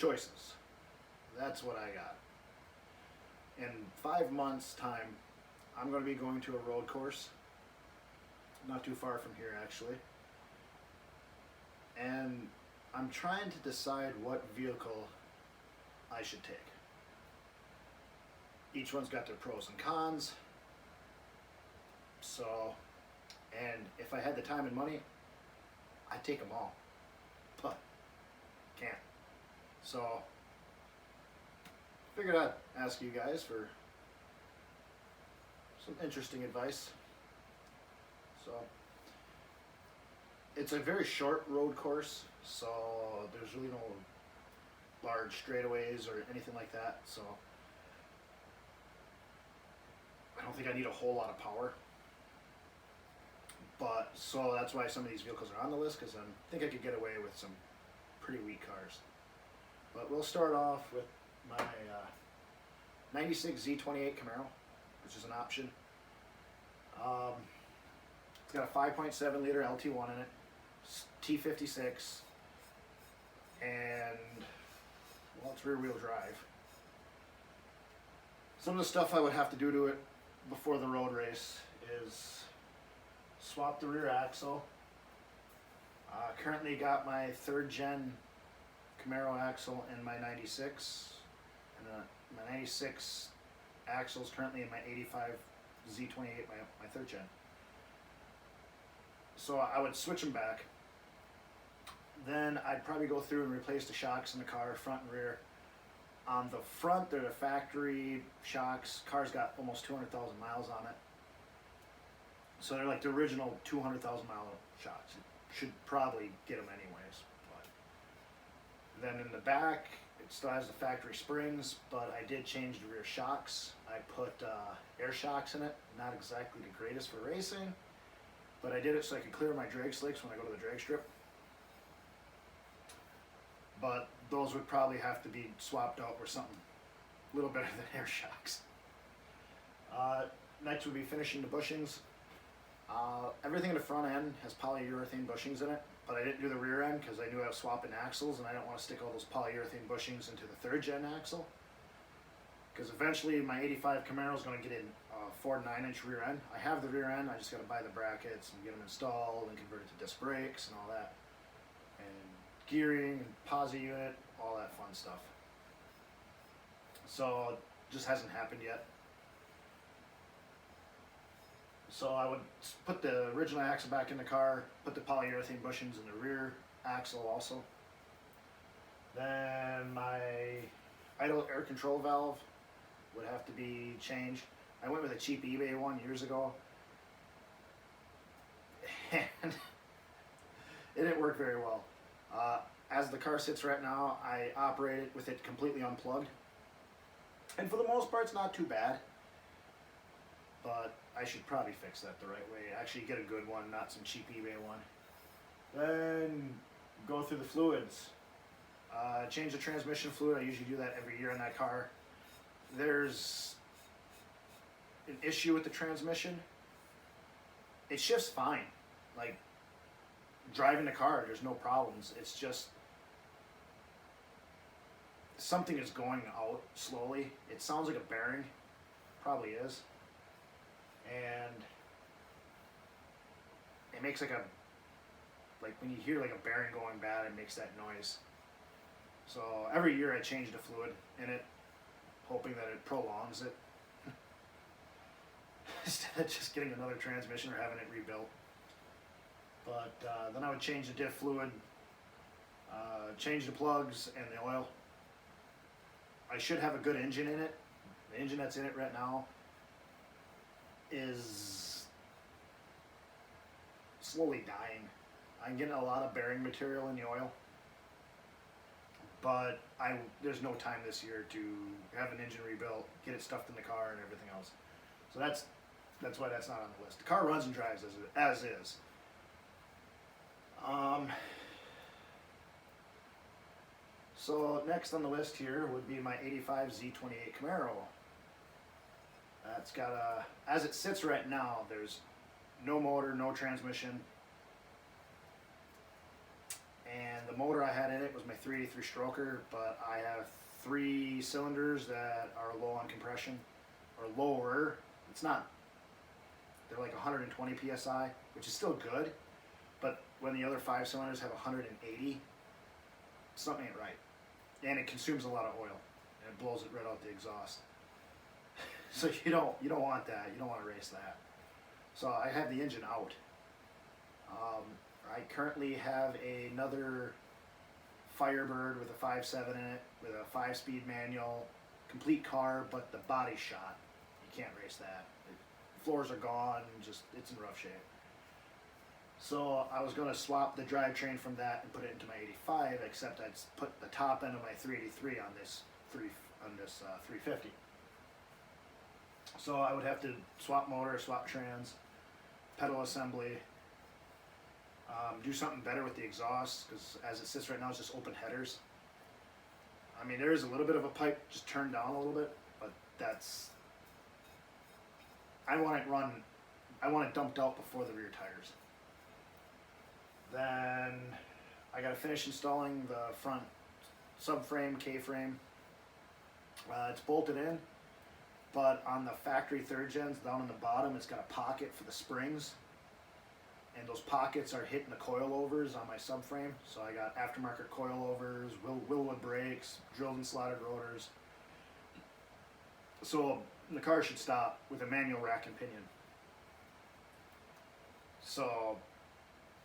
choices. That's what I got. In 5 months' time, I'm going to be going to a road course, not too far from here actually, and I'm trying to decide what vehicle I should take. Each one's got their pros and cons, so, and if I had the time and money, I'd take them all, but can't. So figured I'd ask you guys for some interesting advice. So it's a very short road course, so there's really no large straightaways or anything like that, so I don't think I need a whole lot of power. But so that's why some of these vehicles are on the list, because I think I could get away with some pretty weak cars. But we'll start off with my 96 Z28 Camaro, which is an option. It's got a 5.7 liter LT1 in it, T56, and well, it's rear wheel drive. Some of the stuff I would have to do to it before the road race is swap the rear axle. Currently got my 3rd gen Camaro axle in my 96, and my 96 axle is currently in my 85 Z28, my 3rd gen. So I would switch them back. Then I'd probably go through and replace the shocks in the car, front and rear. On the front, they're the factory shocks. Car's got almost 200,000 miles on it. So they're like the original 200,000 mile shocks. Should probably get them anyways. But then in the back, it still has the factory springs, but I did change the rear shocks. I put air shocks in it. Not exactly the greatest for racing, but I did it so I could clear my drag slicks when I go to the drag strip. But those would probably have to be swapped out for something a little better than air shocks. Next would be finishing the bushings. Everything in the front end has polyurethane bushings in it, but I didn't do the rear end because I knew I was swapping axles and I didn't want to stick all those polyurethane bushings into the 3rd gen axle. Because eventually my 85 Camaro is going to get in a 4 9-inch rear end. I have the rear end, I just got to buy the brackets and get them installed and convert it to disc brakes and all that. And gearing and posi unit, all that fun stuff. So it just hasn't happened yet. So I would put the original axle back in the car, put the polyurethane bushings in the rear axle also. Then my idle air control valve would have to be changed. I went with a cheap eBay one years ago, and it didn't work very well. As the car sits right now, I operate it with it completely unplugged, and for the most part it's not too bad, but I should probably fix that the right way. Actually get a good one, not some cheap eBay one. Then go through the fluids. Change the transmission fluid. I usually do that every year in that car. There's an issue with the transmission. It shifts fine. Like driving the car, there's no problems. It's just something is going out slowly. It sounds like a bearing. Probably is. And it makes like when you hear like a bearing going bad, it makes that noise. So every year I change the fluid in it, hoping that it prolongs it instead of just getting another transmission or having it rebuilt. But then I would change the diff fluid, change the plugs and the oil. I should have a good engine in it. The engine that's in it right now is slowly dying. I'm getting a lot of bearing material in the oil, but there's no time this year to have an engine rebuilt, get it stuffed in the car and everything else. So that's why that's not on the list. The car runs and drives as is. So next on the list here would be my 85 Z28 Camaro. It's got as it sits right now, there's no motor, no transmission, and the motor I had in it was my 383 stroker, but I have 3 cylinders that are low on compression, or lower. It's not, they're like 120 psi, which is still good, but when the other 5 cylinders have 180, something ain't right. And it consumes a lot of oil, and it blows it right out the exhaust. So you don't want that. You don't want to race that. So I have the engine out. I currently have another Firebird with a 5.7 in it, with a 5-speed manual, complete car, but the body shot. You can't race that. The floors are gone, just it's in rough shape. So I was going to swap the drivetrain from that and put it into my 85, except I'd put the top end of my 383 on this 350. So I would have to swap motor, swap trans, pedal assembly, do something better with the exhaust, because as it sits right now it's just open headers. I mean, there is a little bit of a pipe just turned down a little bit, but that's, I want it dumped out before the rear tires. Then I got to finish installing the front subframe, K-frame. It's bolted in, but on the factory third gens down in the bottom, it's got a pocket for the springs, and those pockets are hitting the coilovers on my subframe. So I got aftermarket coilovers, Willwood brakes, drilled and slotted rotors. So the car should stop with a manual rack and pinion. So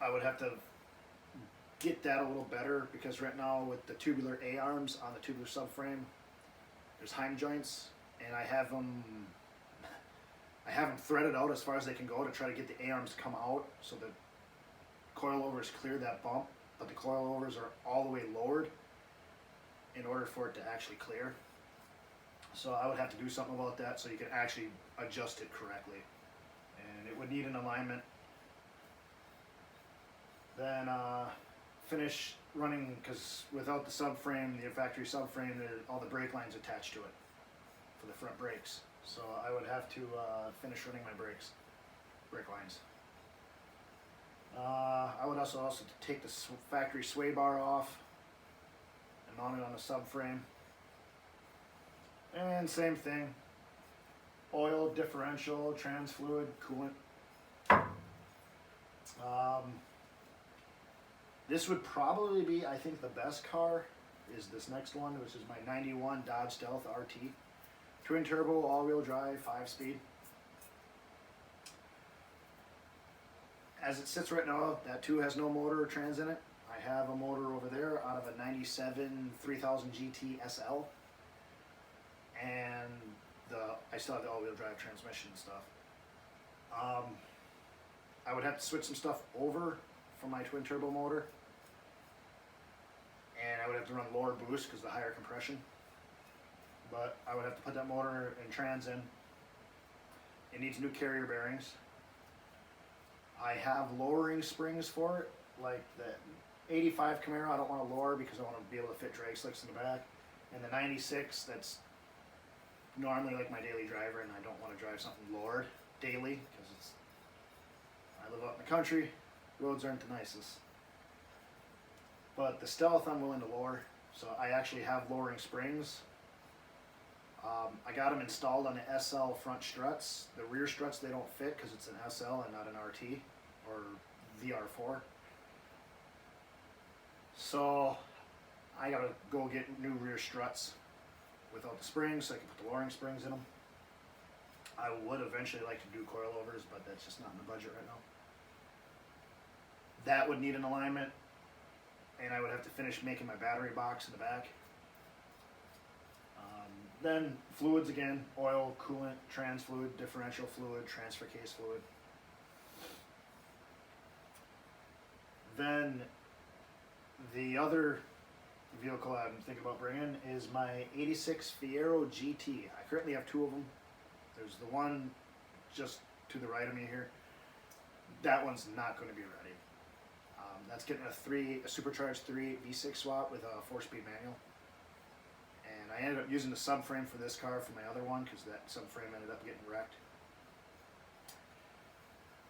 I would have to get that a little better, because right now with the tubular A-arms on the tubular subframe, there's Heim joints, and I have them threaded out as far as they can go to try to get the A-arms to come out so the coilovers clear that bump, but the coilovers are all the way lowered in order for it to actually clear. So I would have to do something about that so you can actually adjust it correctly, and it would need an alignment. Then finish running, because without the subframe, the factory subframe, all the brake lines attached to it for the front brakes. So I would have to finish running my brake lines. I would also take the factory sway bar off and mount it on the subframe. And same thing, oil, differential, trans fluid, coolant. This would probably be, I think, the best car is this next one, which is my 91 Dodge Stealth RT. Twin turbo, all-wheel drive, 5-speed. As it sits right now, that too has no motor or trans in it. I have a motor over there out of a 97 3000 GT SL. And I still have the all-wheel drive transmission and stuff. I would have to switch some stuff over for my twin turbo motor, and I would have to run lower boost because of the higher compression, but I would have to put that motor and trans in. It needs new carrier bearings. I have lowering springs for it, like the 85 Camaro I don't want to lower because I want to be able to fit drag slicks in the back, and the 96 that's normally like my daily driver, and I don't want to drive something lowered daily because I live out in the country. Roads aren't the nicest. But the Stealth I'm willing to lower, so I actually have lowering springs. I got them installed on the SL front struts. The rear struts, they don't fit because it's an SL and not an RT or VR4. So I gotta go get new rear struts without the springs so I can put the lowering springs in them. I would eventually like to do coilovers, but that's just not in the budget right now. That would need an alignment, and I would have to finish making my battery box in the back. Then fluids again, oil, coolant, trans fluid, differential fluid, transfer case fluid. Then the other vehicle I'm thinking about bringing is my 86 Fiero GT. I currently have 2 of them. There's the one just to the right of me here. That one's not going to be ready. That's getting a supercharged 3.8 V6 swap with a 4-speed manual. And I ended up using the subframe for this car for my other one because that subframe ended up getting wrecked.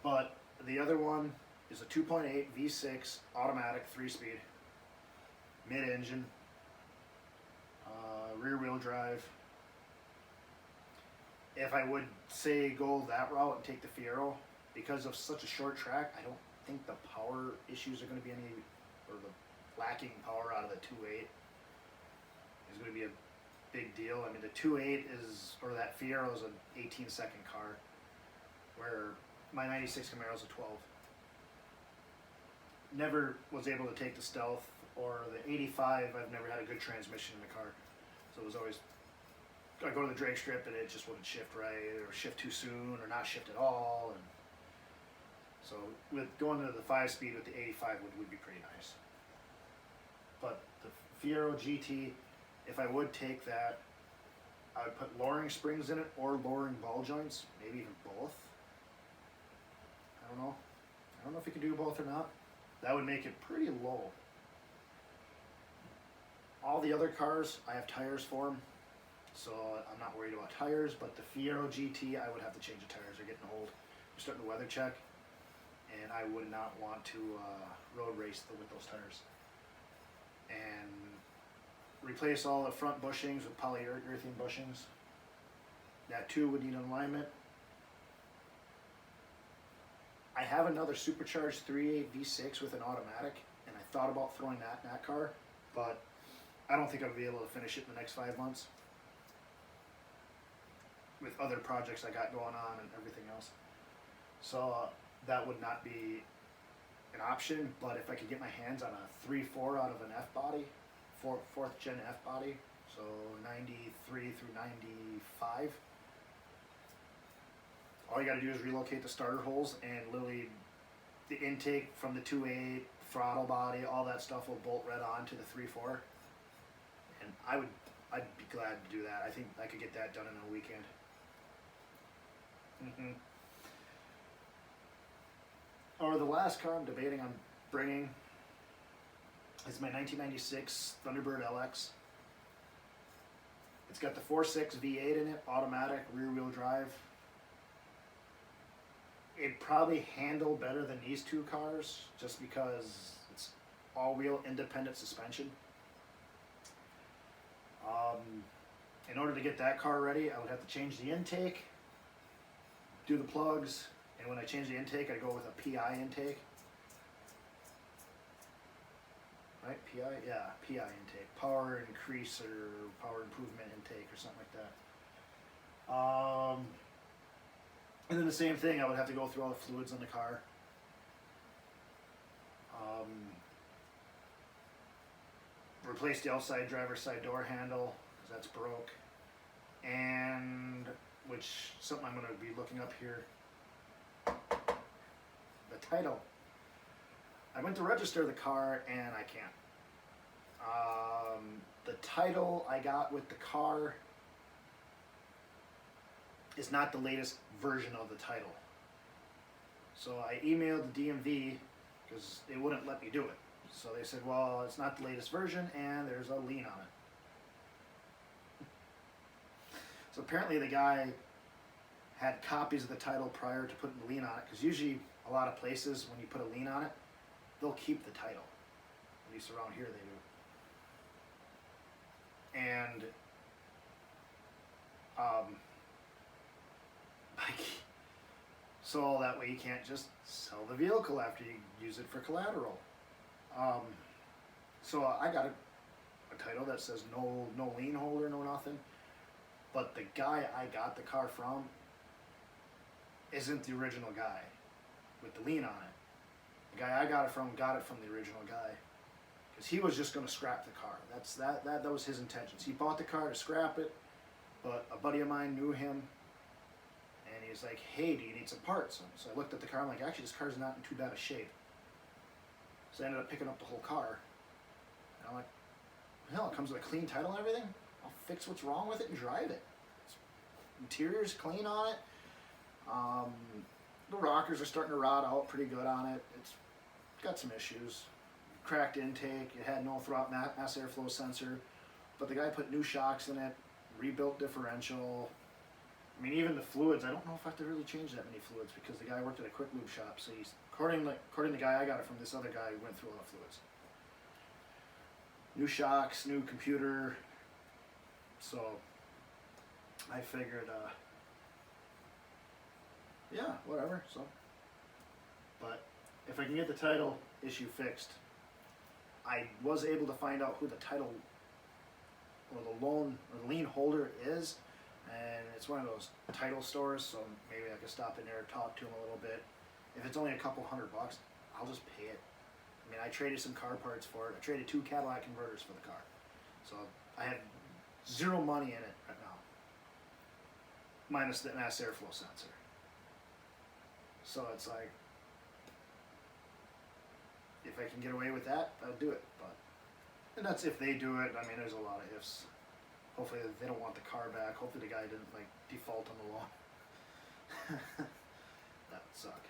But the other one is a 2.8 V6 automatic 3-speed mid-engine, rear-wheel drive. If I would say go that route and take the Fiero, because of such a short track, I don't think the power issues are going to be any, or the lacking power out of the 2.8 is going to be a big deal. I mean, the 2.8 is, or that Fiero is an 18-second car, where my 96 Camaro is a 12. Never was able to take the Stealth, or the 85, I've never had a good transmission in the car. So it was always, I go to the drag strip and it just wouldn't shift right, or shift too soon, or not shift at all. And so with going to the 5-speed with the 85 would be pretty nice. But the Fiero GT, if I would take that, I would put lowering springs in it or lowering ball joints, maybe even both. I don't know. I don't know if you can do both or not. That would make it pretty low. All the other cars, I have tires for them, so I'm not worried about tires, but the Fiero GT, I would have to change the tires. They're getting old. We're starting to weather check, and I would not want to road race with those tires. And replace all the front bushings with polyurethane bushings. That too would need an alignment. I have another supercharged 3.8 V6 with an automatic, and I thought about throwing that in that car, but I don't think I'll be able to finish it in the next 5 months with other projects I got going on and everything else. So that would not be an option, but if I could get my hands on a 3.4 out of an F body, fourth gen F body, so 93 through 95, all you got to do is relocate the starter holes, and literally the intake from the 2.8, throttle body, all that stuff will bolt right on to the 3.4. And I'd be glad to do that. I think I could get that done in a weekend. Or the last car I'm debating on bringing is my 1996 Thunderbird LX. It's got the 4.6 V8 in it, automatic, rear-wheel drive. It'd probably handle better than these two cars, just because it's all-wheel independent suspension. In order to get that car ready, I would have to change the intake, do the plugs, and when I change the intake, I go with a PI intake. Right, PI? Yeah, PI intake. Power increase or power improvement intake or something like that. And then the same thing, I would have to go through all the fluids in the car. Replace the outside driver's side door handle, because that's broke. And, which, something I'm going to be looking up here. The title. I went to register the car and I can't. The title I got with the car is not the latest version of the title. So I emailed the DMV because they wouldn't let me do it. So they said, well, it's not the latest version and there's a lien on it. So apparently the guy had copies of the title prior to putting the lien on it, because usually a lot of places when you put a lien on it, they'll keep the title. At least around here they do. And like, so that way you can't just sell the vehicle after you use it for collateral. So I got a title that says no lien holder, no nothing. But the guy I got the car from isn't the original guy with the lien on it. The guy I got it from the original guy, because he was just going to scrap the car. That was his intentions. He bought the car to scrap it, but a buddy of mine knew him, and he's like, "Hey, do you need some parts?" So I looked at the car. I'm like, "Actually, this car's not in too bad a shape." So I ended up picking up the whole car. And I'm like, "Hell, it comes with a clean title and everything. I'll fix what's wrong with it and drive it. Interior's clean on it. The rockers are starting to rot out pretty good on it. It's got some issues. Cracked intake. It had no mass airflow sensor, but the guy put new shocks in it, rebuilt differential. I mean, even the fluids, I don't know if I have to really change that many fluids, because the guy worked at a quick lube shop, so he's, according to the guy I got it from, this other guy went through a lot of fluids. new shocks, new computer. So I figured, yeah, whatever. So, but if I can get the title issue fixed, I was able to find out who the title or the loan or the lien holder is, and it's one of those title stores. So maybe I could stop in there and talk to him a little bit. If it's only a couple $100, I'll just pay it. I mean, I traded some car parts for it. I traded 2 Cadillac converters for the car. So I have zero money in it right now, minus the mass airflow sensor. So it's like, if I can get away with that, I'll do it. But, and that's if they do it. I mean, there's a lot of ifs. Hopefully they don't want the car back. Hopefully the guy didn't like default on the loan. That would suck.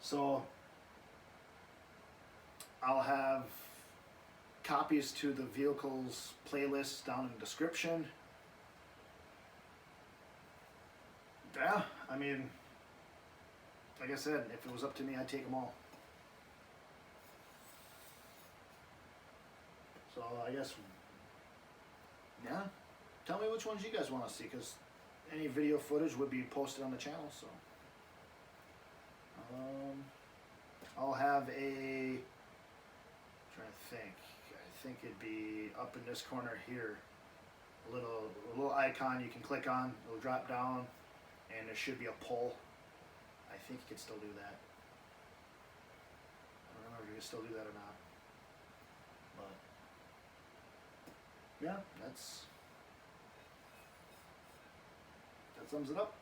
So I'll have copies to the vehicles playlists down in the description. Yeah, I mean, like I said, if it was up to me, I'd take them all. So I guess, yeah, tell me which ones you guys want to see, because any video footage would be posted on the channel. So I'll have a, trying to think, I think it'd be up in this corner here, a little icon you can click on. It'll drop down and there should be a poll. I think you can still do that. I don't remember if you can still do that or not. But yeah, that sums it up.